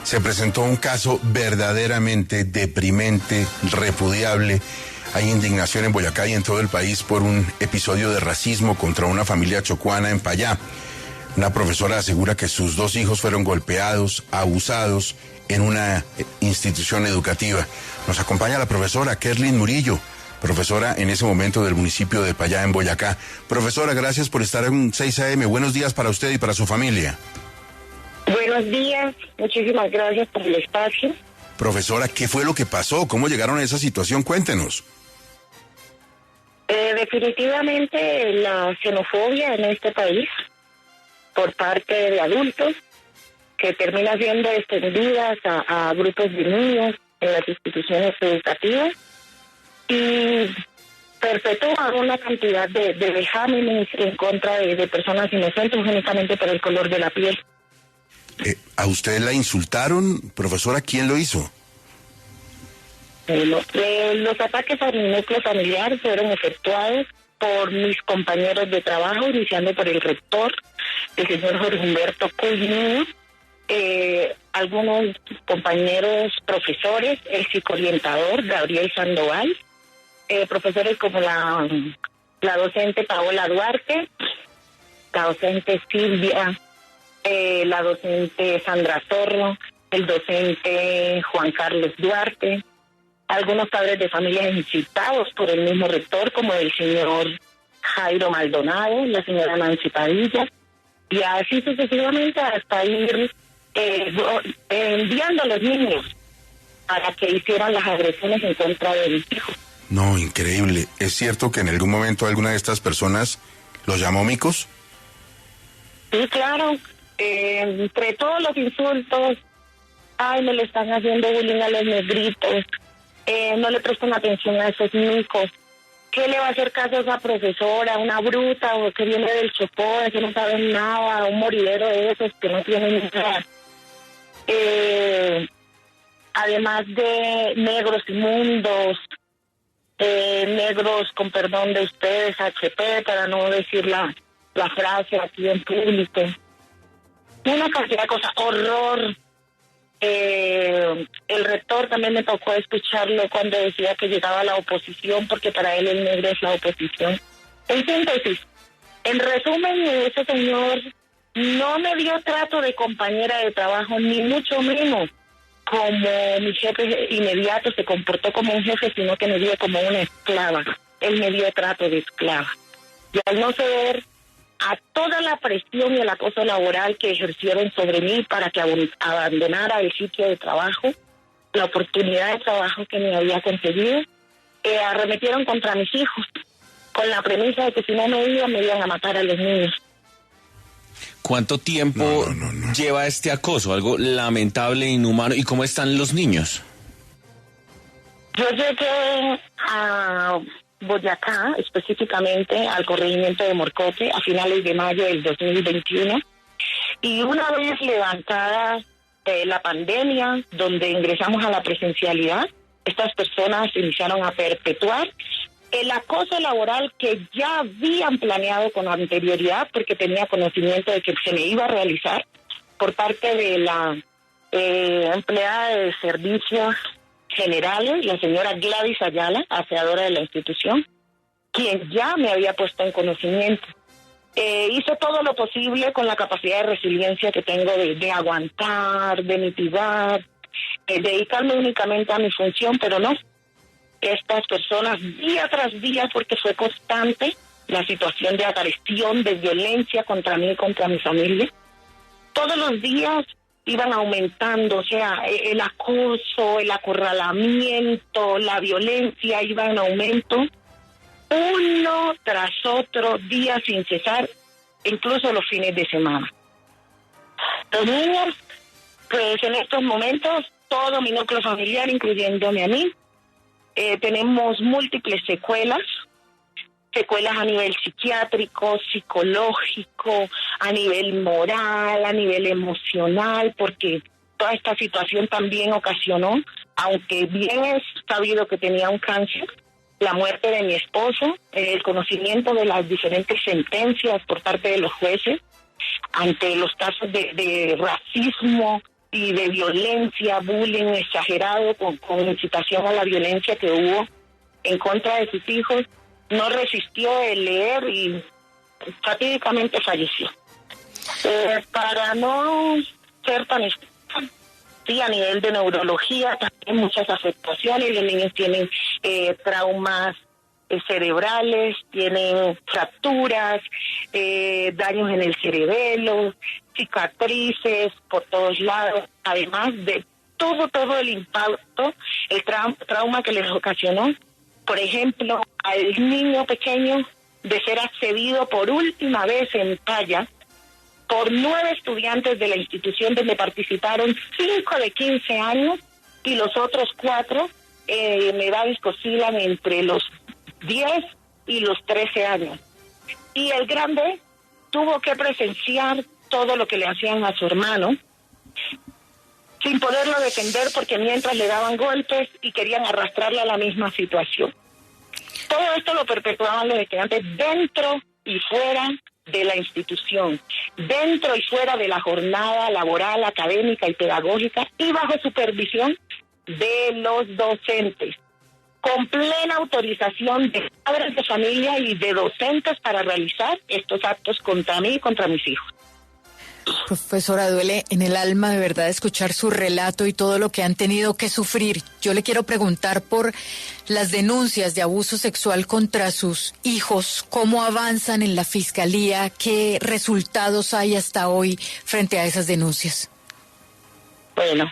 Se presentó un caso verdaderamente deprimente, repudiable. Hay indignación en Boyacá y en todo el país por un episodio de racismo contra una familia chocuana en Payá. Una profesora asegura que sus 2 hijos fueron golpeados, abusados en una institución educativa. Nos acompaña la profesora Kerlin Murillo, profesora en ese momento del municipio de Payá en Boyacá. Profesora, gracias por estar en 6 AM. Buenos días para usted y para su familia. Buenos días, muchísimas gracias por el espacio. Profesora, ¿qué fue lo que pasó? ¿Cómo llegaron a esa situación? Cuéntenos. Definitivamente la xenofobia en este país por parte de adultos que termina siendo extendidas a grupos de niños en las instituciones educativas y perpetúa una cantidad de vejámenes en contra de personas inocentes únicamente por el color de la piel. ¿A usted la insultaron, profesora? ¿Quién lo hizo? Los ataques a mi núcleo familiar fueron efectuados por mis compañeros de trabajo, iniciando por el rector, el señor Jorge Humberto Cuy, algunos compañeros profesores, el psicoorientador Gabriel Sandoval, profesores como la docente Paola Duarte, la docente Silvia, la docente Sandra Zorro, el docente Juan Carlos Duarte, algunos padres de familia incitados por el mismo rector, como el señor Jairo Maldonado, la señora Nancy Padilla, y así sucesivamente hasta ir enviando a los niños para que hicieran las agresiones en contra de mis hijos. No, increíble. ¿Es cierto que en algún momento alguna de estas personas los llamó micos? Sí, claro. Entre todos los insultos, me le están haciendo bullying a los negritos, no le prestan atención a esos micos, ¿qué le va a hacer caso a esa profesora, una bruta o que viene del Chocó, que no sabe nada, un moridero de esos que no tienen nada? Además de negros inmundos, negros con perdón de ustedes, HP, para no decir la frase aquí en público. Una cantidad de cosas, horror. El rector también me tocó escucharlo cuando decía que llegaba la oposición, porque para él el negro es la oposición. En síntesis, en resumen, ese señor no me dio trato de compañera de trabajo, ni mucho menos como mi jefe inmediato, se comportó como un jefe, sino que me dio como una esclava. Él me dio trato de esclava. Y al no ceder a toda la presión y el acoso laboral que ejercieron sobre mí para que abandonara el sitio de trabajo, la oportunidad de trabajo que me había conseguido, arremetieron contra mis hijos, con la premisa de que si no me iban a matar a los niños. ¿Cuánto tiempo lleva este acoso? Algo lamentable, inhumano. ¿Y cómo están los niños? Yo llegué a Boyacá, específicamente al corregimiento de Morcote, a finales de mayo del 2021, y una vez levantada la pandemia, donde ingresamos a la presencialidad, estas personas iniciaron a perpetuar el acoso laboral que ya habían planeado con anterioridad, porque tenía conocimiento de que se me iba a realizar por parte de la empleada de servicios generales, la señora Gladys Ayala, aseadora de la institución, quien ya me había puesto en conocimiento. Hice todo lo posible con la capacidad de resiliencia que tengo de aguantar, de mitigar, dedicarme únicamente a mi función, pero no. Estas personas, día tras día, porque fue constante la situación de agresión, de violencia contra mí y contra mi familia, todos los días iban aumentando, o sea, el acoso, el acorralamiento, la violencia iba en aumento, uno tras otro, día sin cesar, incluso los fines de semana. Los niños, pues en estos momentos, todo mi núcleo familiar, incluyéndome a mí, tenemos múltiples secuelas a nivel psiquiátrico, psicológico, a nivel moral, a nivel emocional, porque toda esta situación también ocasionó, aunque bien es sabido que tenía un cáncer, la muerte de mi esposo, el conocimiento de las diferentes sentencias por parte de los jueces ante los casos de racismo y de violencia, bullying exagerado con incitación a la violencia que hubo en contra de sus hijos, no resistió el leer y fatídicamente falleció. Para no ser tan sí, a nivel de neurología también muchas afectaciones, los niños tienen traumas cerebrales, tienen fracturas, daños en el cerebelo, cicatrices por todos lados, además de todo el impacto, el trauma que les ocasionó, por ejemplo, al niño pequeño de ser accedido por última vez en Paya por 9 estudiantes de la institución donde participaron 5 de 15 años y los otros 4 en edades que oscilan entre los 10 y los 13 años. Y el grande tuvo que presenciar todo lo que le hacían a su hermano, sin poderlo defender porque mientras le daban golpes y querían arrastrarle a la misma situación. Todo esto lo perpetuaban los estudiantes dentro y fuera de la institución, dentro y fuera de la jornada laboral, académica y pedagógica, y bajo supervisión de los docentes, con plena autorización de padres de familia y de docentes para realizar estos actos contra mí y contra mis hijos. Profesora, duele en el alma de verdad escuchar su relato y todo lo que han tenido que sufrir. Yo le quiero preguntar por las denuncias de abuso sexual contra sus hijos, cómo avanzan en la fiscalía, qué resultados hay hasta hoy frente a esas denuncias. Bueno,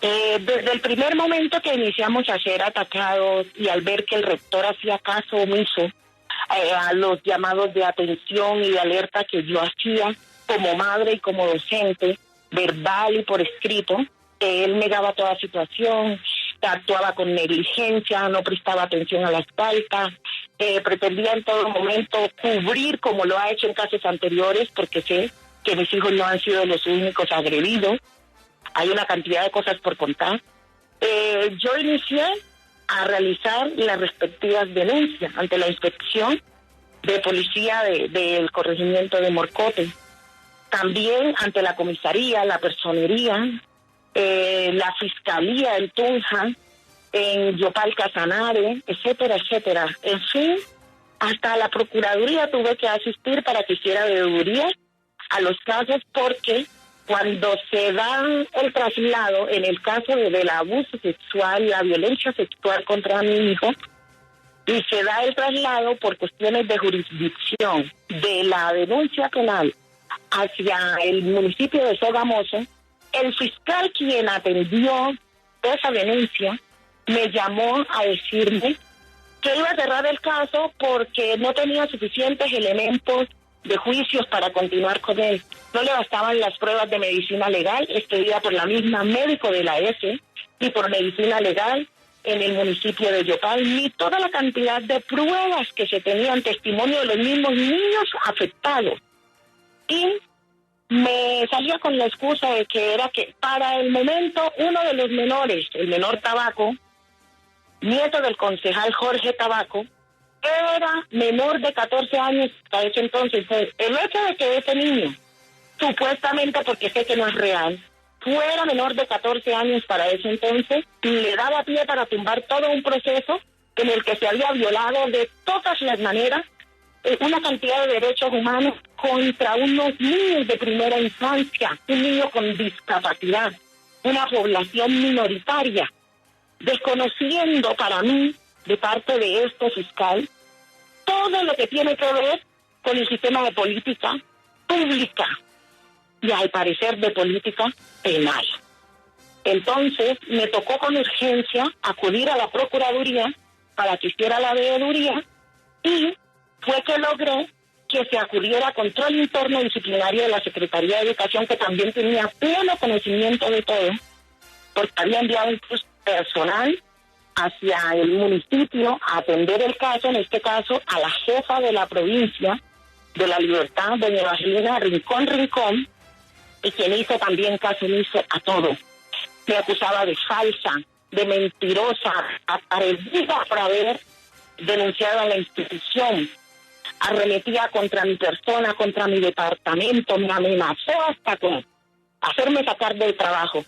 desde el primer momento que iniciamos a ser atacados y al ver que el rector hacía caso omiso a los llamados de atención y de alerta que yo hacía, como madre y como docente, verbal y por escrito, él negaba toda situación, actuaba con negligencia, no prestaba atención a las faltas, pretendía en todo momento cubrir como lo ha hecho en casos anteriores, porque sé que mis hijos no han sido los únicos agredidos, hay una cantidad de cosas por contar. Yo inicié a realizar las respectivas denuncias ante la inspección de policía del corregimiento de Morcote, también ante la comisaría, la personería, la fiscalía en Tunja, en Yopal Casanare, etcétera, etcétera. En fin, hasta la procuraduría tuve que asistir para que hiciera veeduría a los casos, porque cuando se da el traslado, en el caso del abuso sexual, la violencia sexual contra mi hijo, y se da el traslado por cuestiones de jurisdicción de la denuncia penal hacia el municipio de Sogamoso, el fiscal quien atendió esa denuncia me llamó a decirme que iba a cerrar el caso porque no tenía suficientes elementos de juicios para continuar con él. No le bastaban las pruebas de medicina legal expedida por la misma médico de la ESE y por medicina legal en el municipio de Yopal, ni toda la cantidad de pruebas que se tenían, testimonio de los mismos niños afectados. Y me salía con la excusa de que era que para el momento uno de los menores, el menor Tabaco, nieto del concejal Jorge Tabaco, era menor de 14 años hasta ese entonces. El hecho de que ese niño, supuestamente, porque sé que no es real, fuera menor de 14 años para ese entonces, le daba pie para tumbar todo un proceso en el que se había violado de todas las maneras una cantidad de derechos humanos contra unos niños de primera infancia, un niño con discapacidad, una población minoritaria, desconociendo para mí, de parte de este fiscal, todo lo que tiene que ver con el sistema de política pública y, al parecer, de política penal. Entonces, me tocó con urgencia acudir a la Procuraduría para que hiciera la veeduría, y fue que logré que se acudiera a control interno disciplinario de la Secretaría de Educación, que también tenía pleno conocimiento de todo, porque había enviado incluso personal hacia el municipio a atender el caso, en este caso a la jefa de la provincia de La Libertad, doña Evangelina Rincón, y quien hizo también caso omiso a todo. Me acusaba de falsa, de mentirosa, atrevida por haber denunciado a la institución, arremetía contra mi persona, contra mi departamento, me amenazó hasta con hacerme sacar del trabajo.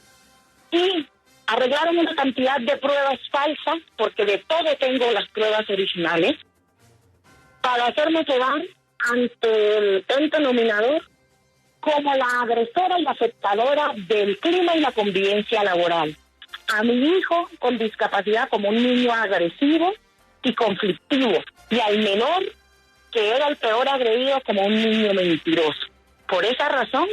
Y arreglaron una cantidad de pruebas falsas, porque de todo tengo las pruebas originales, para hacerme quedar ante el ente nominador como la agresora y afectadora del clima y la convivencia laboral. A mi hijo con discapacidad como un niño agresivo y conflictivo, y al menor, que era el peor agredido, como un niño mentiroso. Por esa razón,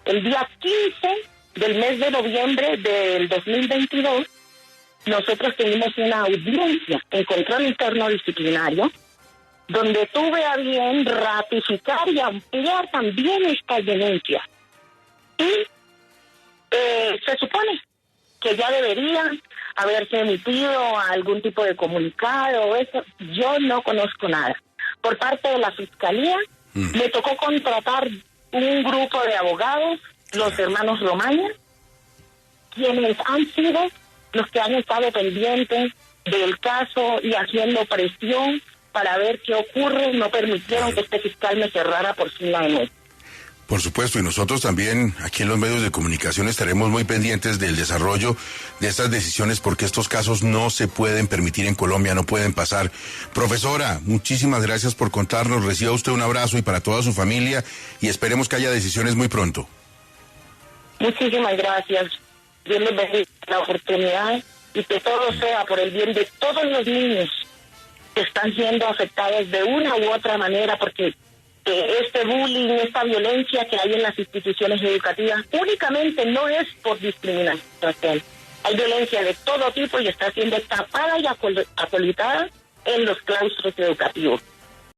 el día 15 del mes de noviembre del 2022, nosotros tuvimos una audiencia en control interno disciplinario, donde tuve a bien ratificar y ampliar también esta denuncia. Y se supone que ya deberían haberse emitido algún tipo de comunicado o eso. Yo no conozco nada. Por parte de la Fiscalía, me tocó contratar un grupo de abogados, los hermanos Romaña, quienes han sido los que han estado pendientes del caso y haciendo presión para ver qué ocurre. No permitieron que este fiscal me cerrara por fin la denuncia. Por supuesto, y nosotros también aquí en los medios de comunicación estaremos muy pendientes del desarrollo de estas decisiones, porque estos casos no se pueden permitir en Colombia, no pueden pasar. Profesora, muchísimas gracias por contarnos, reciba usted un abrazo y para toda su familia, y esperemos que haya decisiones muy pronto. Muchísimas gracias. Dios les bendiga la oportunidad y que todo sea por el bien de todos los niños que están siendo afectados de una u otra manera, porque este bullying, esta violencia que hay en las instituciones educativas únicamente no es por discriminación racial. Hay violencia de todo tipo y está siendo tapada y acolitada en los claustros educativos.